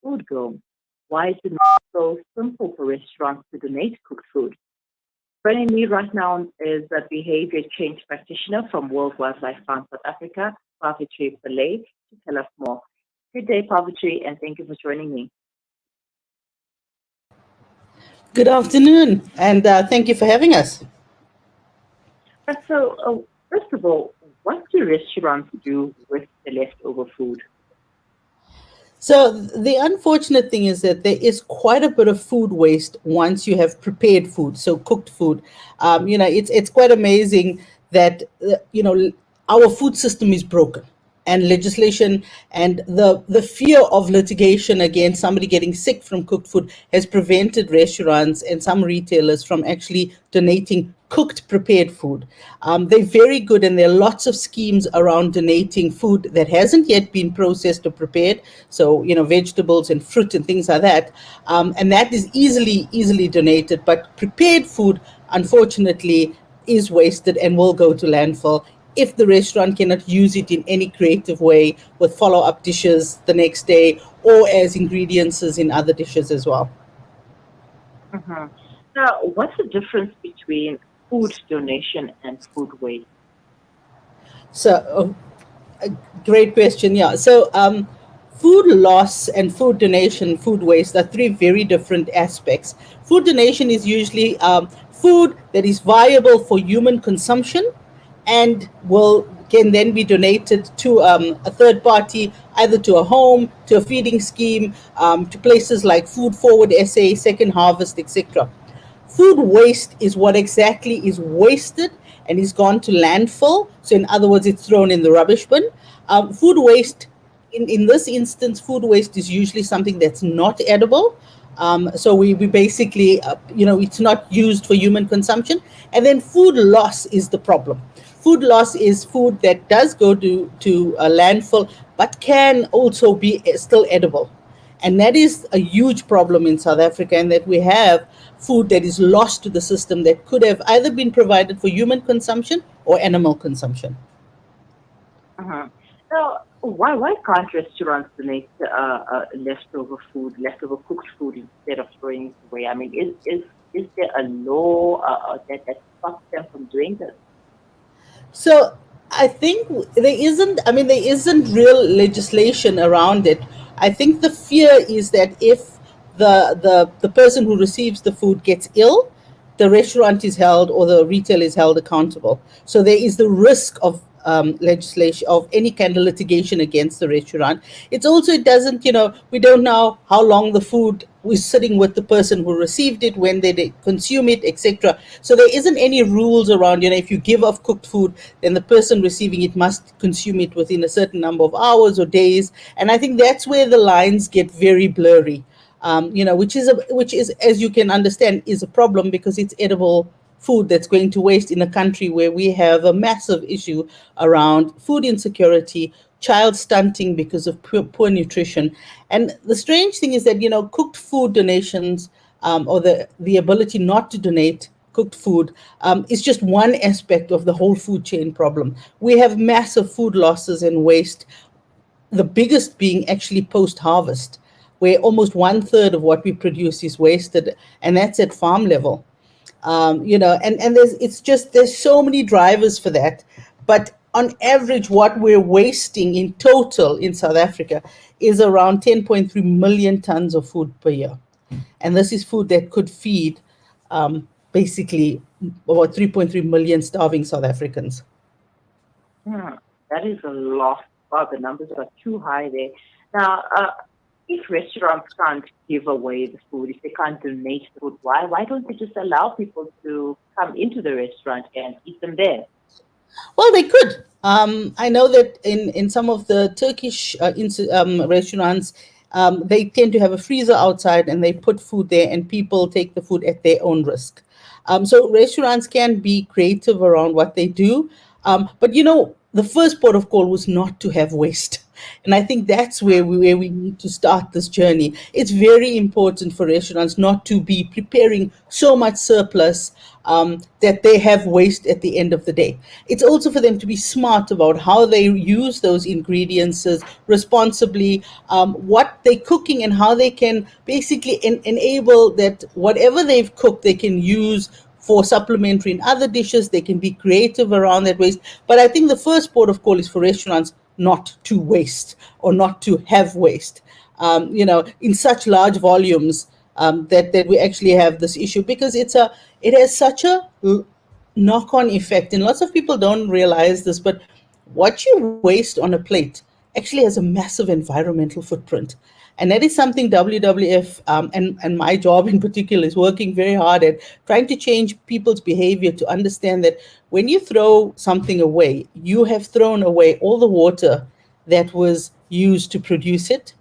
food go? Why is it not so simple for restaurants to donate cooked food? Joining me right now is a behavior change practitioner from World Wildlife Fund South Africa, Pavitray Pillay, to tell us more. Good day, Pavitray, and thank you for joining me. Good afternoon, and thank you for having us. First of all, what do restaurants do with the leftover food? So the unfortunate thing is that there is quite a bit of food waste once you have prepared food, so cooked food. It's quite amazing that our food system is broken, and legislation and the fear of litigation against somebody getting sick from cooked food has prevented restaurants and some retailers from actually donating cooked prepared food. They're very good, and there are lots of schemes around donating food that hasn't yet been processed or prepared, so vegetables and fruit and things like that. And that is easily donated, but prepared food, unfortunately, is wasted and will go to landfill if the restaurant cannot use it in any creative way with follow-up dishes the next day or as ingredients in other dishes as well. Mm-hmm. Now, what's the difference between food donation and food waste? So, a great question. Yeah. So, food loss and food donation, food waste are three very different aspects. Food donation is usually food that is viable for human consumption and will can then be donated to a third party, either to a home, to a feeding scheme, to places like Food Forward SA, Second Harvest, etc. Food waste is what exactly is wasted and is gone to landfill. So, in other words, it's thrown in the rubbish bin. Food waste, in this instance, food waste is usually something that's not edible. So we basically, it's not used for human consumption. And then food loss is the problem. Food loss is food that does go to a landfill, but can also be still edible. And that is a huge problem in South Africa, and that we have food that is lost to the system that could have either been provided for human consumption or animal consumption. Uh-huh. So, why can't restaurants donate leftover cooked food instead of throwing it away? I mean, is there a law that stops them from doing this? So I think there isn't real legislation around it. I think the fear is that if the person who receives the food gets ill, the restaurant is held or the retail is held accountable. So there is the risk of legislation, of any kind of litigation against the restaurant. It doesn't, we don't know how long the food was sitting with the person who received it, when they consume it, etc. So there isn't any rules around, if you give off cooked food, then the person receiving it must consume it within a certain number of hours or days. And I think that's where the lines get very blurry. Which is, as you can understand, is a problem because it's edible food that's going to waste in a country where we have a massive issue around food insecurity, child stunting because of poor nutrition. And the strange thing is that, cooked food donations, or the ability not to donate cooked food, is just one aspect of the whole food chain problem. We have massive food losses and waste, the biggest being actually post-harvest, where almost one third of what we produce is wasted, and that's at farm level. And there's so many drivers for that. But on average, what we're wasting in total in South Africa is around 10.3 million tons of food per year. And this is food that could feed basically about 3.3 million starving South Africans. That is a lot. Wow, the numbers are too high there. Now, if restaurants can't give away the food, if they can't donate the food, why don't they just allow people to come into the restaurant and eat them there? Well, they could. I know that in some of the Turkish restaurants, they tend to have a freezer outside and they put food there and people take the food at their own risk. So restaurants can be creative around what they do. But the first port of call was not to have waste. And I think that's where we need to start this journey. It's very important for restaurants not to be preparing so much surplus that they have waste at the end of the day. It's also for them to be smart about how they use those ingredients responsibly, what they're cooking, and how they can basically enable that whatever they've cooked, they can use for supplementary in other dishes. They can be creative around that waste. But I think the first port of call is for restaurants not to waste or not to have waste, in such large volumes, that we actually have this issue, because it has such a knock-on effect, and lots of people don't realize this, but what you waste on a plate actually has a massive environmental footprint. And that is something WWF, and my job in particular is working very hard at, trying to change people's behavior to understand that when you throw something away, you have thrown away all the water that was used to produce it.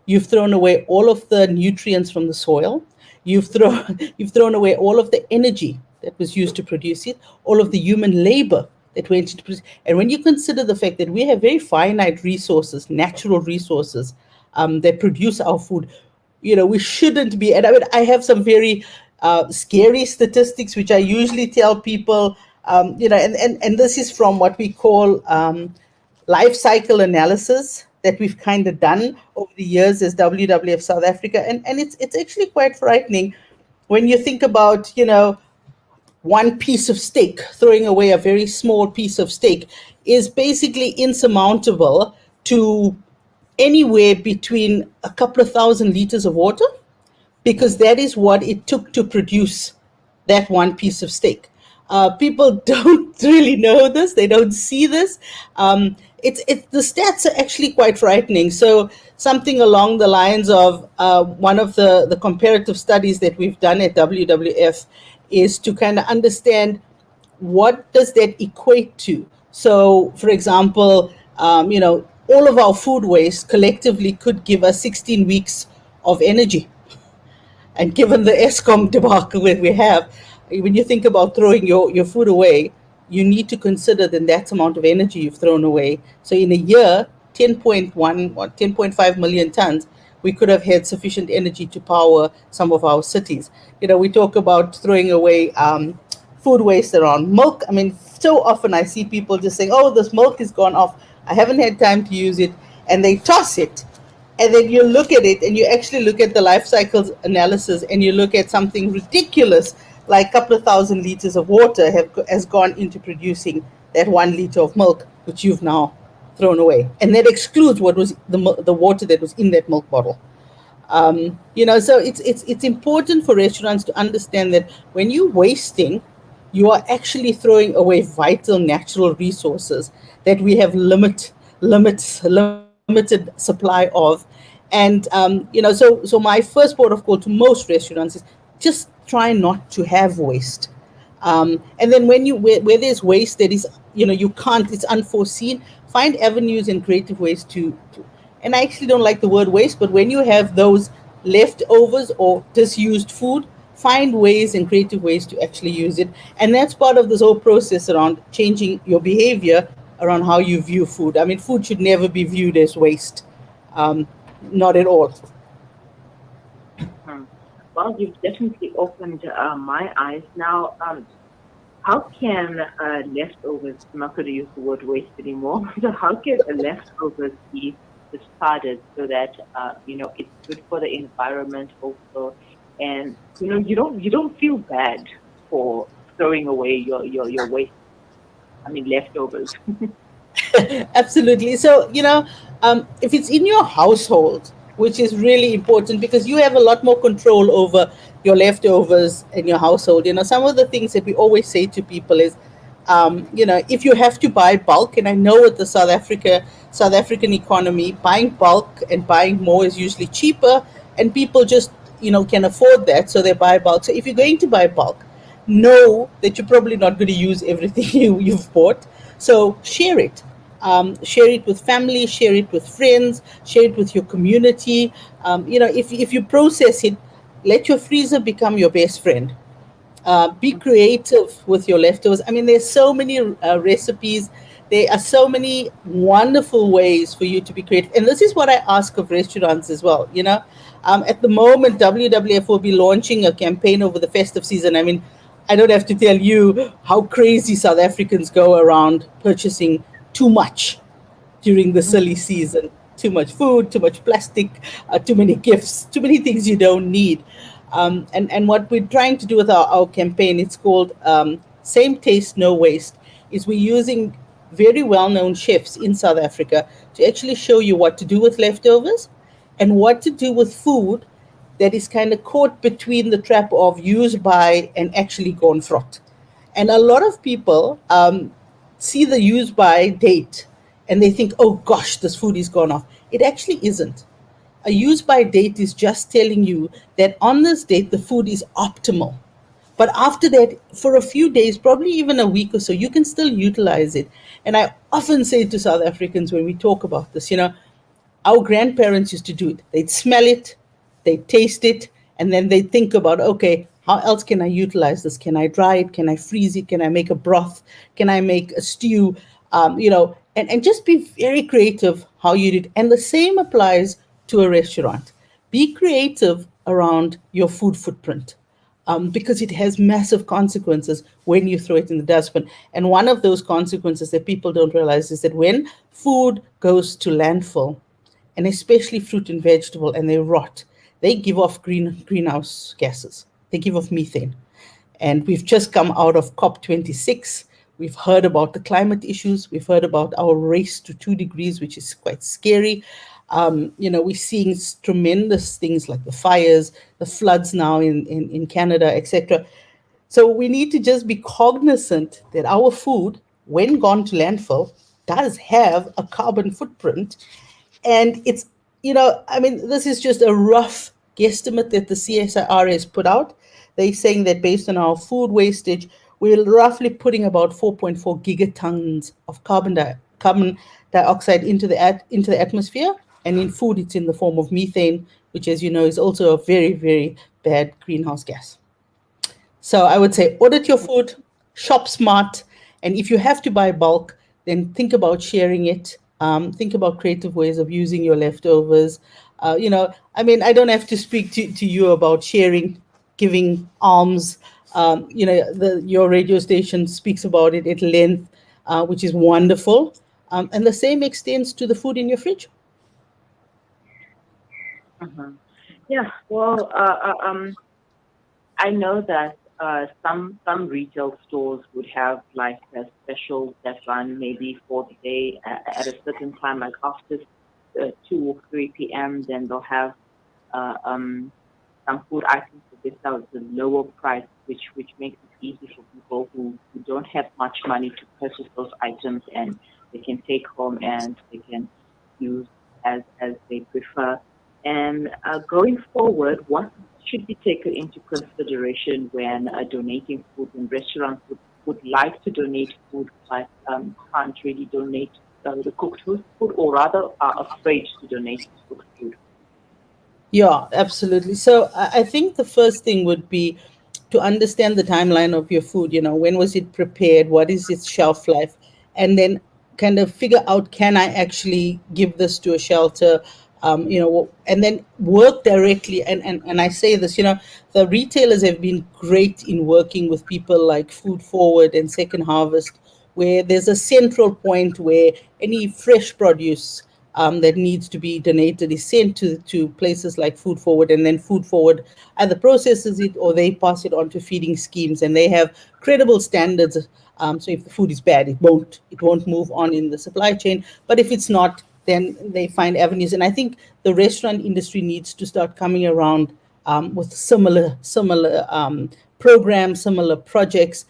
You've thrown away all of the nutrients from the soil. You've thrown away all of the energy that was used to produce it, all of the human labor that went into produce. And when you consider the fact that we have very finite resources, natural resources, that produce our food, we shouldn't be. And I have some very scary statistics which I usually tell people. And this is from what we call life cycle analysis that we've kind of done over the years as WWF South Africa, and it's actually quite frightening when you think about one piece of steak. Throwing away a very small piece of steak is basically insurmountable to anywhere between a couple of thousand liters of water, because that is what it took to produce that one piece of steak. People don't really know this; they don't see this. The stats are actually quite frightening. So something along the lines of one of the comparative studies that we've done at WWF is to kind of understand what does that equate to. So, for example, all of our food waste collectively could give us 16 weeks of energy. And given the ESCOM debacle that we have, when you think about throwing your food away, you need to consider then that's amount of energy you've thrown away. So in a year, 10.1 or 10.5 million tons, we could have had sufficient energy to power some of our cities. We talk about throwing away food waste around milk. I mean, so often I see people just saying, oh, this milk is gone off. I haven't had time to use it. And they toss it. And then you look at it and you actually look at the life cycles analysis and you look at something ridiculous, like a couple of thousand liters of water has gone into producing that 1 liter of milk, which you've now thrown away. And that excludes what was the water that was in that milk bottle. So it's important for restaurants to understand that when you're wasting, you are actually throwing away vital natural resources that we have limited supply of. And so my first port of call to most restaurants is just try not to have waste. And then where there's waste that is, you can't, it's unforeseen, find avenues and creative ways to, and I actually don't like the word waste, but when you have those leftovers or disused food, find ways and creative ways to actually use it. And that's part of this whole process around changing your behavior around how you view food. I mean, food should never be viewed as waste. Not at all. Well, you've definitely opened my eyes. Now, how can leftovers, I'm not going to use the word waste anymore, so how can leftovers be discarded so that, it's good for the environment also, and, you don't feel bad for throwing away your waste, leftovers. Absolutely. So, if it's in your household, which is really important because you have a lot more control over your leftovers in your household. Some of the things that we always say to people is, if you have to buy bulk, and I know with the South African economy, buying bulk and buying more is usually cheaper, and people just, can afford that, so they buy bulk. So if you're going to buy bulk, know that you're probably not going to use everything you've bought. So share it. Share it with family, share it with friends, share it with your community. If you process it, let your freezer become your best friend. Be creative with your leftovers. There's so many recipes. There are so many wonderful ways for you to be creative. And this is what I ask of restaurants as well. At the moment, WWF will be launching a campaign over the festive season. I don't have to tell you how crazy South Africans go around purchasing too much during the silly Mhm. season. Too much food, too much plastic, too many gifts, too many things you don't need. And what we're trying to do with our campaign, it's called Same Taste, No Waste, is we're using very well known chefs in South Africa to actually show you what to do with leftovers and what to do with food that is kind of caught between the trap of use by and actually gone fraught. And a lot of people see the use by date and they think, oh gosh, this food is gone off. It actually isn't. A use by date is just telling you that on this date, the food is optimal. But after that, for a few days, probably even a week or so, you can still utilize it. And I often say to South Africans when we talk about this, our grandparents used to do it. They'd smell it, they'd taste it, and then they'd think about, okay, how else can I utilize this? Can I dry it? Can I freeze it? Can I make a broth? Can I make a stew? And just be very creative how you do it. And the same applies to a restaurant. Be creative around your food footprint, because it has massive consequences when you throw it in the dustbin. And one of those consequences that people don't realize is that when food goes to landfill, and especially fruit and vegetable, and they rot, they give off greenhouse gases. They give off methane. And we've just come out of COP26. We've heard about the climate issues. We've heard about our race to 2 degrees, which is quite scary. We're seeing tremendous things like the fires, the floods now in Canada, etc. So we need to just be cognizant that our food, when gone to landfill, does have a carbon footprint. And this is just a rough guesstimate that the CSIR has put out. They're saying that based on our food wastage, we're roughly putting about 4.4 gigatons of carbon dioxide into the atmosphere. And in food, it's in the form of methane, which, as you know, is also a very, very bad greenhouse gas. So I would say audit your food, shop smart, and if you have to buy bulk, then think about sharing it. Think about creative ways of using your leftovers. I don't have to speak to you about sharing, giving alms. Your radio station speaks about it at length, which is wonderful. And the same extends to the food in your fridge. Mhm. Yeah, well, I know that some retail stores would have like a special that run maybe for the day at a certain time, like after 2 or 3 p.m. Then they'll have uh, um, some food items that they sell at a lower price, which makes it easy for people who don't have much money to purchase those items, and they can take home and they can use as they prefer. And going forward, what should be taken into consideration when donating food? And restaurants would like to donate food, but can't really donate the cooked food, or rather are afraid to donate cooked food. Yeah, absolutely. So I think the first thing would be to understand the timeline of your food. When was it prepared? What is its shelf life? And then kind of figure out, can I actually give this to a shelter? And then work directly. And I say this, the retailers have been great in working with people like Food Forward and Second Harvest, where there's a central point where any fresh produce that needs to be donated is sent to places like Food Forward, and then Food Forward either processes it or they pass it on to feeding schemes, and they have credible standards. So if the food is bad, it won't move on in the supply chain. But if it's not, then they find avenues. And I think the restaurant industry needs to start coming around with similar programs, similar projects.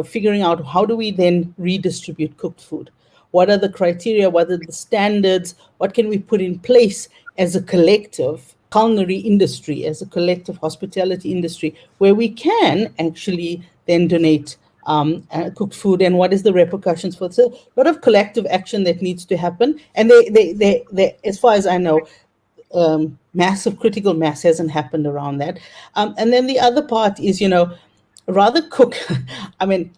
Figuring out how do we then redistribute cooked food. What are the criteria? What are the standards? What can we put in place as a collective culinary industry, as a collective hospitality industry, where we can actually then donate cooked food, and what is the repercussions for it? So a lot of collective action that needs to happen. And as far as I know, massive critical mass hasn't happened around that. And then the other part is, rather cook,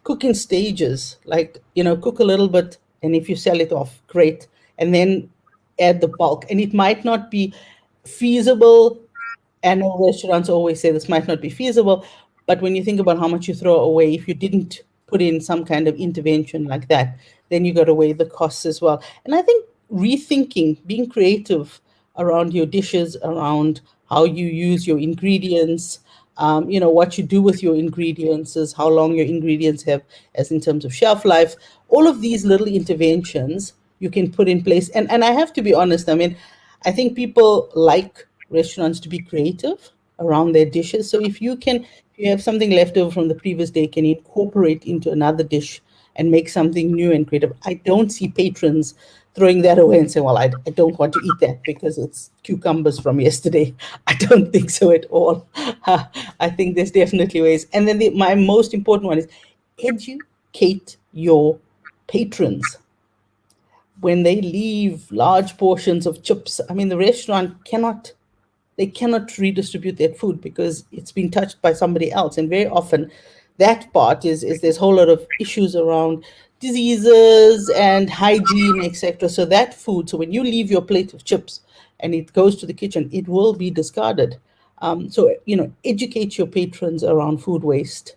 cook in stages, like, cook a little bit, and if you sell it off, great. And then add the bulk. And it might not be feasible. And restaurants always say this might not be feasible, But when you think about how much you throw away, if you didn't put in some kind of intervention like that, then you got to weigh the costs as well. And I think rethinking, being creative around your dishes, around how you use your ingredients, what you do with your ingredients, is how long your ingredients have, as in terms of shelf life. All of these little interventions you can put in place. And I have to be honest, I mean, I think people like restaurants to be creative around their dishes. So if you have something left over from the previous day, can you incorporate into another dish and make something new and creative? I don't see patrons throwing that away and saying, well, I don't want to eat that because it's cucumbers from yesterday. I don't think so at all. I think there's definitely ways. And then my most important one is educate your patrons. When they leave large portions of chips, I mean, the restaurant cannot redistribute that food because it's been touched by somebody else. And very often that part is there's a whole lot of issues around diseases and hygiene, etc. So that food, so when you leave your plate of chips and it goes to the kitchen, it will be discarded. So, educate your patrons around food waste.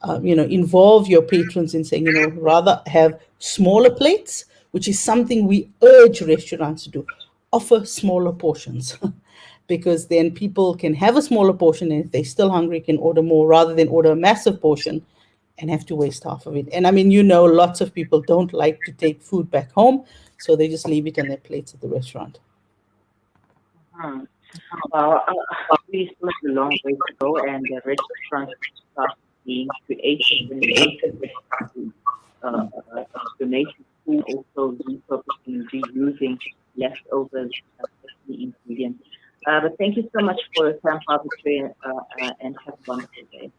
Involve your patrons in saying, rather have smaller plates, which is something we urge restaurants to do. Offer smaller portions. Because then people can have a smaller portion, and if they're still hungry, can order more rather than order a massive portion and have to waste half of it. And I mean, lots of people don't like to take food back home, so they just leave it on their plates at the restaurant. Hmm. We still have a long way to go, and the restaurants start being creative and donating food, also repurposing, reusing leftovers, especially ingredients. But thank you so much for your time, Pavitray, and have a wonderful day.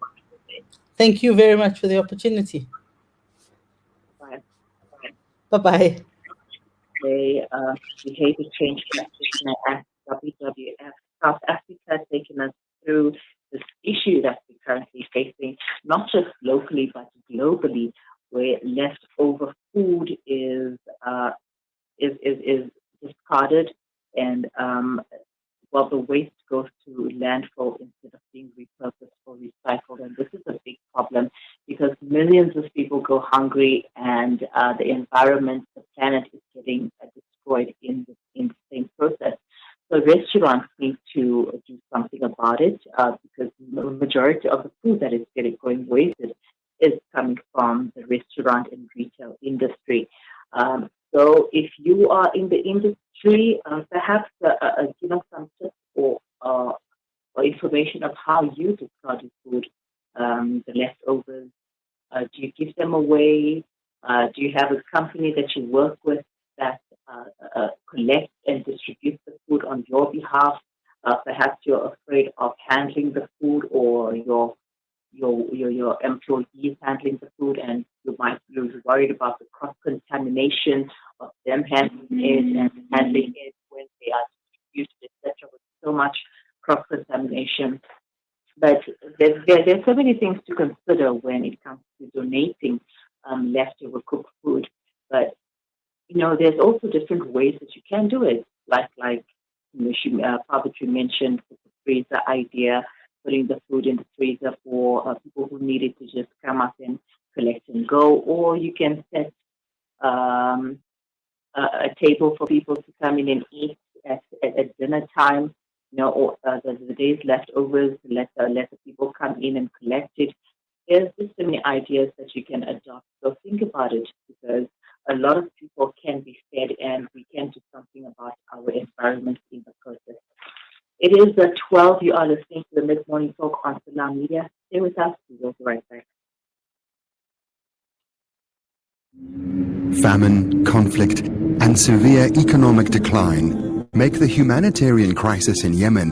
Thank you very much for the opportunity. Bye. Bye-bye. Behavior change practitioner at WWF South Africa, has taken us through this issue that we're currently facing, not just locally but globally, where leftover food is discarded, and the waste goes to landfill instead of being repurposed or recycled. And this is a big problem because millions of people go hungry, and the environment, the planet, is getting destroyed in the same process. So restaurants need to do something about it because the majority of the food that is going wasted is coming from the restaurant and retail industry. So if you are in the industry, perhaps give us some tips or information of how you discard your food, the leftovers. Do you give them away? Do you have a company that you work with that collects and distributes the food on your behalf? Perhaps you're afraid of handling the food, or your employees handling the food, and you're worried about the cross-contamination of them handling it and handling it when they are distributed, etc. With so much cross-contamination. But there's so many things to consider when it comes to donating leftover cooked food. But there's also different ways that you can do it, like Pavitray mentioned the freezer idea, putting the food in the freezer for people who need it to just come up and collect and go, or you can set a table for people to come in and eat at dinner time. Or the day's leftovers, let the people come in and collect it. There's just so many ideas that you can adopt. So think about it, because a lot of people can be fed, and we can do something about our environment in the process. It is 12. You are listening to the Mid-Morning Talk on Salam Media. Stay with us. We'll be right back. Famine, conflict, and severe economic decline make the humanitarian crisis in Yemen